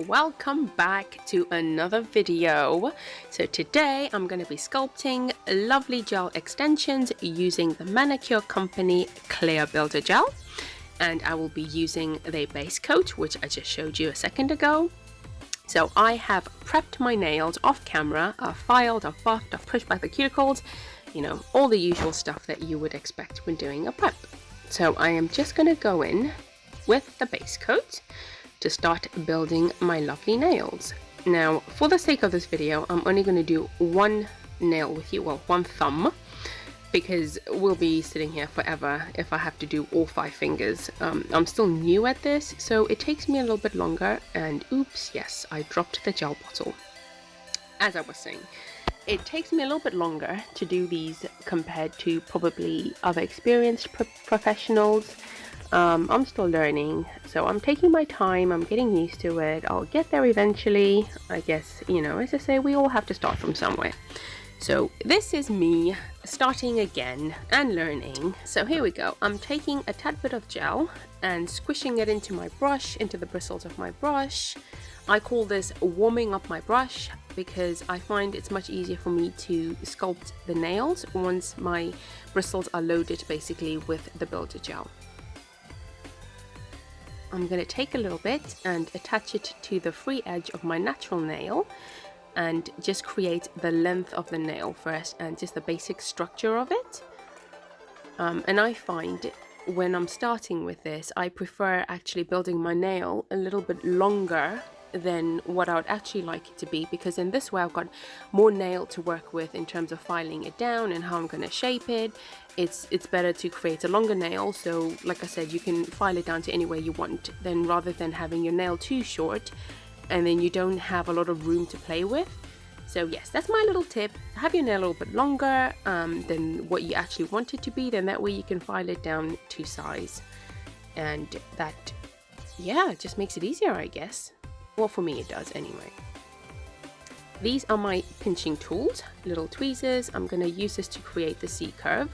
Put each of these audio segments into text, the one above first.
welcome back to another video. So today I'm going to be sculpting lovely gel extensions using the manicure company Clear Builder Gel, and I will be using the base coat which I just showed you a second ago. So I have prepped my nails off camera. I've filed, I've buffed, I've pushed back the cuticles, you know, all the usual stuff that you would expect when doing a prep. So I am just going to go in with the base coat to start building my lovely nails. Now, for the sake of this video, I'm only going to do one nail with you, well, one thumb, because we'll be sitting here forever if I have to do all 5 fingers. I'm still new at this, so it takes me a little bit longer, and oops, yes, I dropped the gel bottle. As I was saying, it takes me a little bit longer to do these compared to probably other experienced professionals. I'm still learning, so I'm taking my time, I'm getting used to it. I'll get there eventually. I guess, you know, as I say, we all have to start from somewhere. So this is me starting again and learning. So here we go. I'm taking a tad bit of gel and squishing it into my brush, into the bristles of my brush. I call this warming up my brush because I find it's much easier for me to sculpt the nails once my bristles are loaded basically with the builder gel. I'm going to take a little bit and attach it to the free edge of my natural nail and just create the length of the nail first and just the basic structure of it. And I find when I'm starting with this, I prefer actually building my nail a little bit longer than what I would actually like it to be, because in this way I've got more nail to work with in terms of filing it down and how I'm going to shape it. It's better to create a longer nail, so like I said, you can file it down to any way you want, then rather than having your nail too short and then you don't have a lot of room to play with. So yes, that's my little tip. Have your nail a little bit longer than what you actually want it to be, then that way you can file it down to size, and that, yeah, it just makes it easier, I guess. Well, for me it does anyway. These are my pinching tools, little tweezers. I'm going to use this to create the C curve.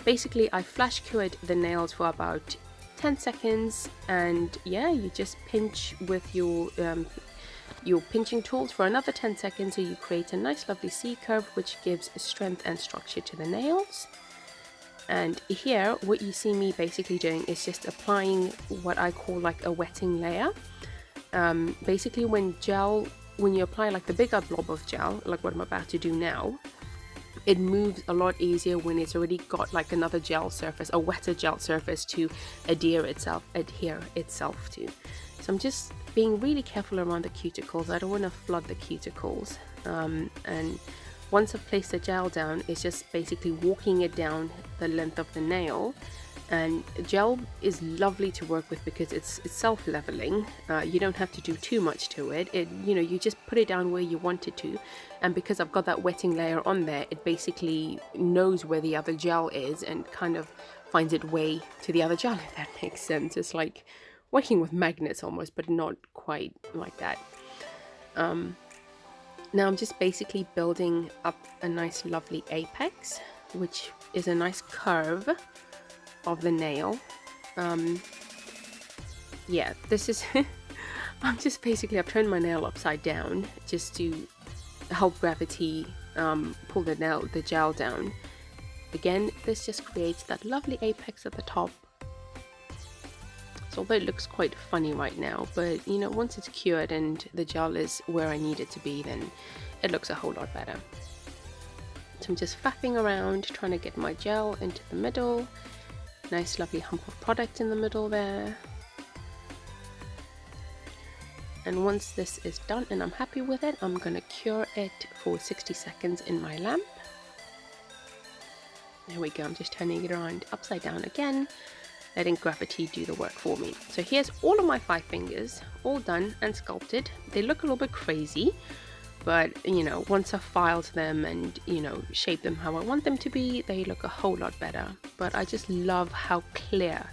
Basically, I flash cured the nails for about 10 seconds, and yeah, you just pinch with your pinching tools for another 10 seconds, so you create a nice lovely C curve which gives strength and structure to the nails. And here what you see me basically doing is just applying what I call like a wetting layer. Basically when you apply like the bigger blob of gel, like what I'm about to do now, it moves a lot easier when it's already got like another gel surface, a wetter gel surface to adhere itself to. So I'm just being really careful around the cuticles. I don't want to flood the cuticles. And once I've placed the gel down, it's just basically walking it down the length of the nail. And gel is lovely to work with because it's self-leveling. You don't have to do too much to it. You know, you just put it down where you want it to, and because I've got that wetting layer on there, it basically knows where the other gel is and kind of finds its way to the other gel, if that makes sense. It's like working with magnets almost, but not quite like that. Now I'm just basically building up a nice lovely apex, which is a nice curve of the nail. Yeah, this is I've turned my nail upside down just to help gravity pull the gel down. Again, this just creates that lovely apex at the top. So although it looks quite funny right now, but you know, once it's cured and the gel is where I need it to be, then it looks a whole lot better. So I'm just faffing around trying to get my gel into the middle. Nice lovely hump of product in the middle there. And once this is done and I'm happy with it, I'm going to cure it for 60 seconds in my lamp. There we go, I'm just turning it around upside down again, letting gravity do the work for me. So here's all of my 5 fingers, all done and sculpted. They look a little bit crazy, but you know, once I've filed them and, you know, shaped them how I want them to be, they look a whole lot better. But I just love how clear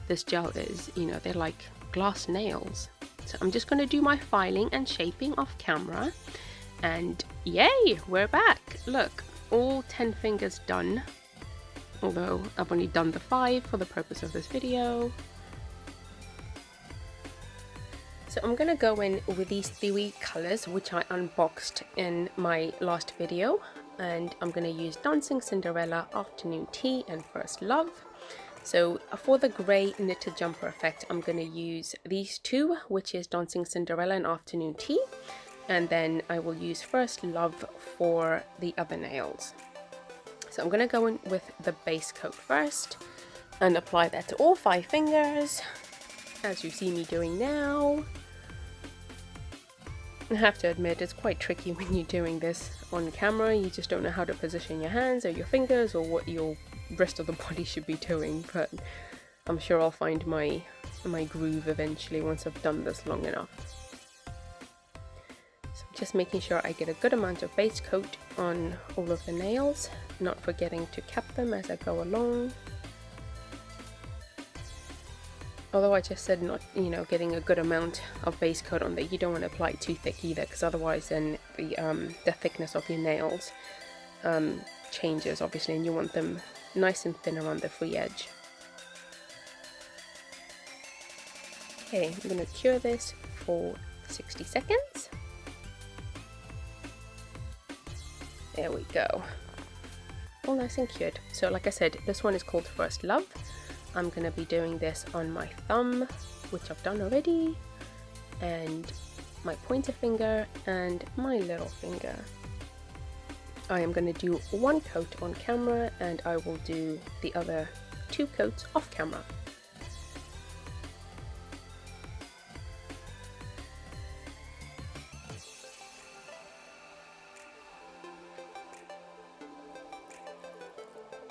this gel is. You know, they're like glass nails. So I'm just going to do my filing and shaping off camera, and yay, we're back. Look, all 10 fingers done, although I've only done the 5 for the purpose of this video. So I'm gonna go in with these three colors which I unboxed in my last video, and I'm gonna use Dancing Cinderella, Afternoon Tea, and First Love. So for the grey knitted jumper effect, I'm gonna use these two, which is Dancing Cinderella and Afternoon Tea, and then I will use First Love for the other nails. So I'm gonna go in with the base coat first and apply that to all 5 fingers, as you see me doing now. I have to admit, it's quite tricky when you're doing this on camera. You just don't know how to position your hands or your fingers or what your rest of the body should be doing, but I'm sure I'll find my groove eventually once I've done this long enough. So I'm just making sure I get a good amount of base coat on all of the nails, not forgetting to cap them as I go along. Although I just said not, getting a good amount of base coat on there, you don't want to apply it too thick either, because otherwise then the thickness of your nails changes obviously, and you want them nice and thin around the free edge. Okay, I'm going to cure this for 60 seconds. There we go. All nice and cured. So like I said, this one is called First Love. I'm going to be doing this on my thumb, which I've done already, and my pointer finger and my little finger. I am going to do 1 coat on camera, and I will do the other 2 coats off camera.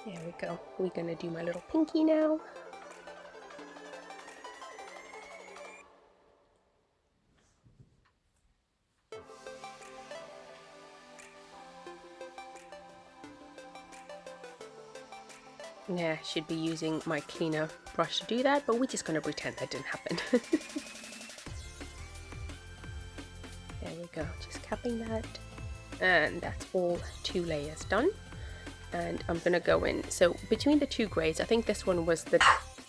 There we go. We're going to do my little pinky now. Yeah, I should be using my cleaner brush to do that, but we're just going to pretend that didn't happen. There we go, just capping that. And that's all 2 layers done. And I'm going to go in. So between the 2 greys, I think this one was the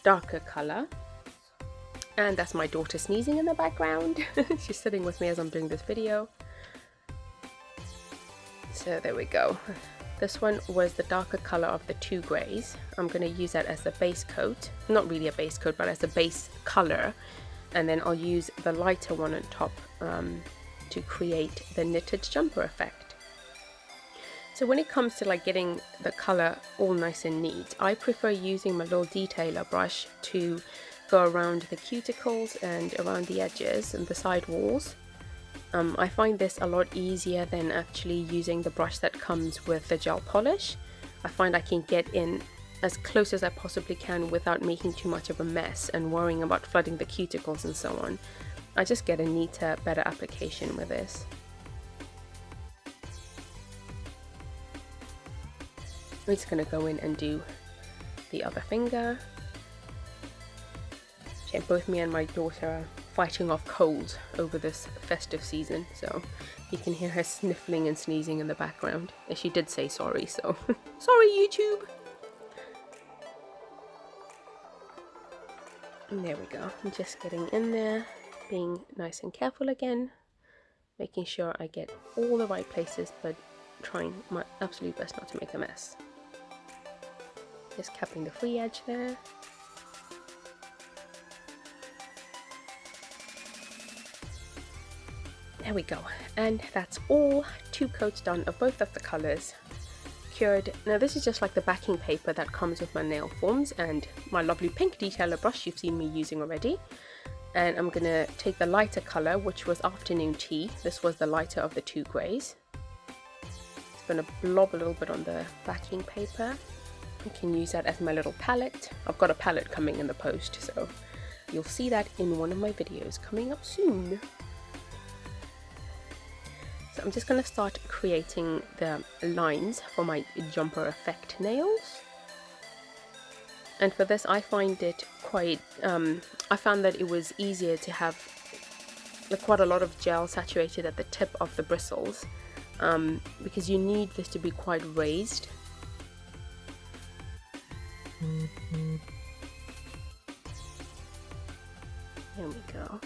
darker color. And that's my daughter sneezing in the background. She's sitting with me as I'm doing this video. So there we go. This one was the darker color of the 2 greys. I'm going to use that as the base coat. Not really a base coat, but as a base color. And then I'll use the lighter one on top to create the knitted jumper effect. So when it comes to getting the color all nice and neat, I prefer using my little detailer brush to go around the cuticles and around the edges and the side walls. I find this a lot easier than actually using the brush that comes with the gel polish. I find I can get in as close as I possibly can without making too much of a mess and worrying about flooding the cuticles and so on. I just get a neater, better application with this. I'm just going to go in and do the other finger. Both me and my daughter are fighting off colds over this festive season, so you can hear her sniffling and sneezing in the background. And she did say sorry, so sorry YouTube! And there we go. I'm just getting in there, being nice and careful again, making sure I get all the right places, but trying my absolute best not to make a mess. Just capping the free edge there. There we go, and that's all 2 coats done of both of the colors, cured. Now this is just like the backing paper that comes with my nail forms and my lovely pink detailer brush you've seen me using already. And I'm gonna take the lighter color, which was Afternoon Tea. This was the lighter of the 2 greys. It's gonna blob a little bit on the backing paper. I can use that as my little palette. I've got a palette coming in the post, so you'll see that in one of my videos coming up soon. So I'm just going to start creating the lines for my jumper effect nails. And for this I find it quite, I found that it was easier to have quite a lot of gel saturated at the tip of the bristles, because you need this to be quite raised. There we go.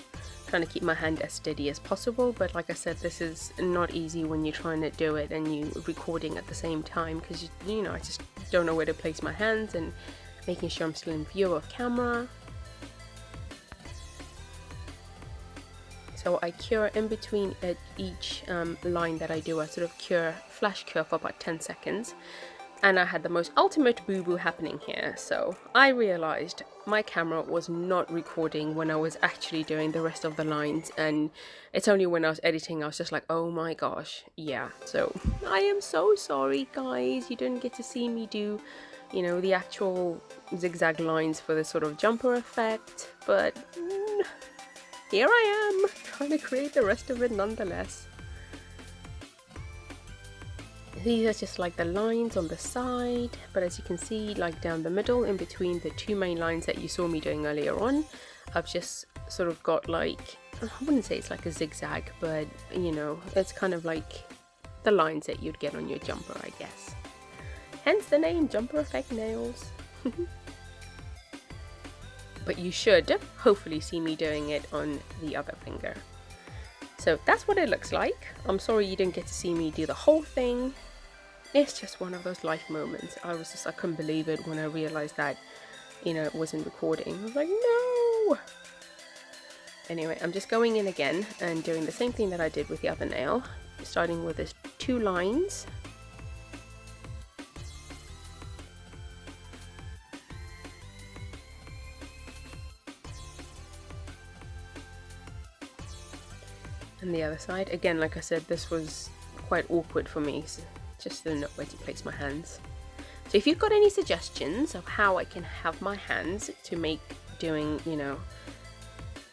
trying to keep my hand as steady as possible, but like I said, this is not easy when you're trying to do it and you're recording at the same time, because you know, I just don't know where to place my hands and making sure I'm still in view of camera. So I cure in between each line that I do. I sort of flash cure for about 10 seconds. And I had the most ultimate boo-boo happening here. So I realized my camera was not recording when I was actually doing the rest of the lines. And it's only when I was editing, I was just like, oh my gosh, yeah. So I am so sorry, guys. You didn't get to see me do, you know, the actual zigzag lines for the sort of jumper effect. But here I am, trying to create the rest of it nonetheless. These are just like the lines on the side, but as you can see, like down the middle in between the two main lines that you saw me doing earlier on, I've just sort of got like, I wouldn't say it's like a zigzag, but you know, it's kind of like the lines that you'd get on your jumper, I guess. Hence the name Jumper Effect Nails. But you should hopefully see me doing it on the other finger. So that's what it looks like. I'm sorry you didn't get to see me do the whole thing. It's just one of those life moments. I couldn't believe it when I realized that, you know, it wasn't recording. I was like, no! Anyway, I'm just going in again and doing the same thing that I did with the other nail. Starting with these two lines. And the other side. Again, like I said, this was quite awkward for me. So just to know where to place my hands. So if you've got any suggestions of how I can have my hands to make doing, you know,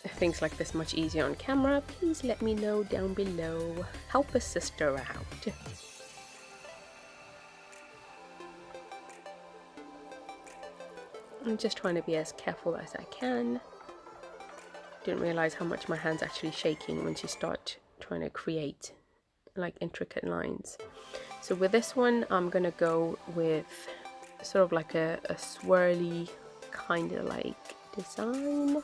things like this much easier on camera, please let me know down below. Help a sister out. I'm just trying to be as careful as I can. Didn't realize how much my hand's actually shaking once you start trying to create like intricate lines. So with this one, I'm gonna go with sort of like a swirly kind of like design,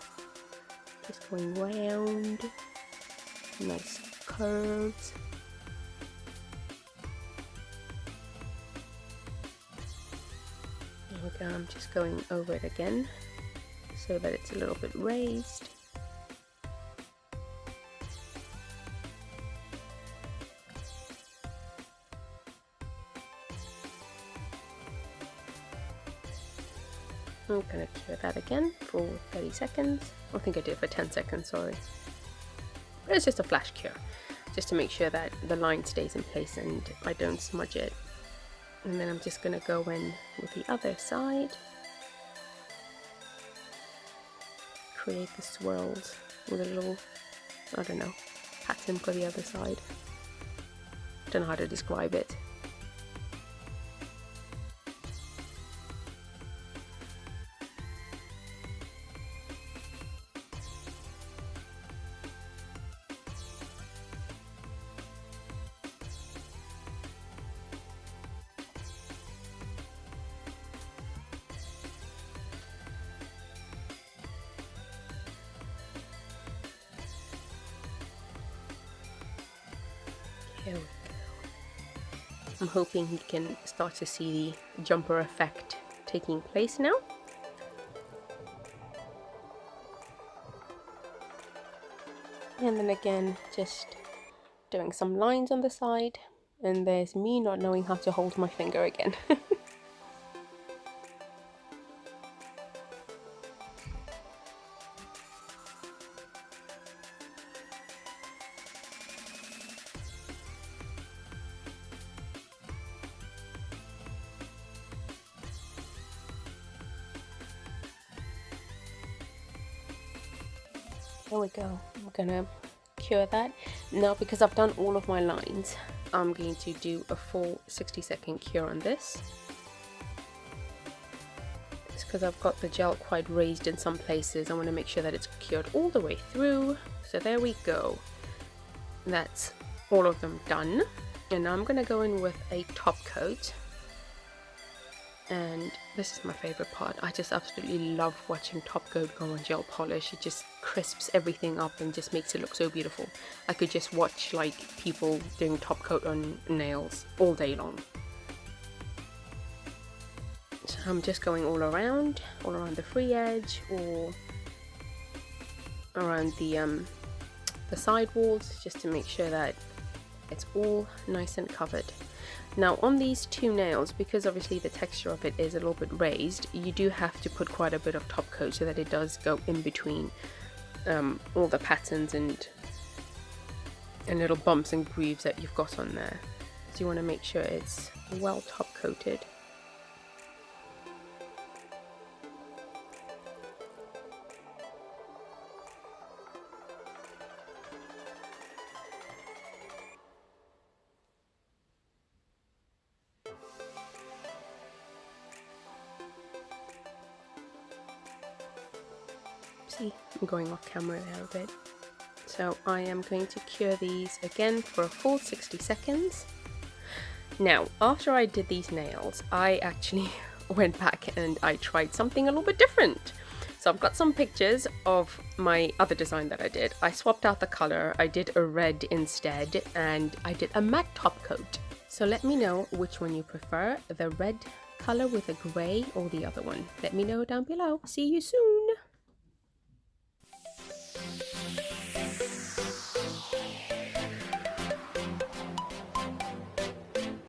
just going round, nice curves. There we go. I'm just going over it again so that it's a little bit raised. I'm going to cure that again for 30 seconds. I think I did for 10 seconds, sorry. But it's just a flash cure, just to make sure that the line stays in place and I don't smudge it. And then I'm just going to go in with the other side. Create the swirls with a little, I don't know, pattern for the other side. Don't know how to describe it. Here we go. I'm hoping you can start to see the jumper effect taking place now. And then again, just doing some lines on the side. And there's me not knowing how to hold my finger again. There we go. I'm gonna cure that. Now, because I've done all of my lines, I'm going to do a full 60-second cure on this. It's because I've got the gel quite raised in some places. I want to make sure that it's cured all the way through. So there we go. That's all of them done. And now I'm gonna go in with a top coat. And this is my favorite part. I just absolutely love watching top coat go on gel polish. It just crisps everything up and just makes it look so beautiful. I could just watch like people doing top coat on nails all day long. So I'm just going all around the free edge or around the side walls, just to make sure that it's all nice and covered. Now on these two nails, because obviously the texture of it is a little bit raised, you do have to put quite a bit of top coat so that it does go in between all the patterns and little bumps and grooves that you've got on there. So you want to make sure it's well top coated. See, I'm going off camera there a bit. So I am going to cure these again for a full 60 seconds. Now, after I did these nails, I actually went back and I tried something a little bit different. So I've got some pictures of my other design that I did. I swapped out the color, I did a red instead, and I did a matte top coat. So let me know which one you prefer, the red color with a gray or the other one. Let me know down below. See you soon!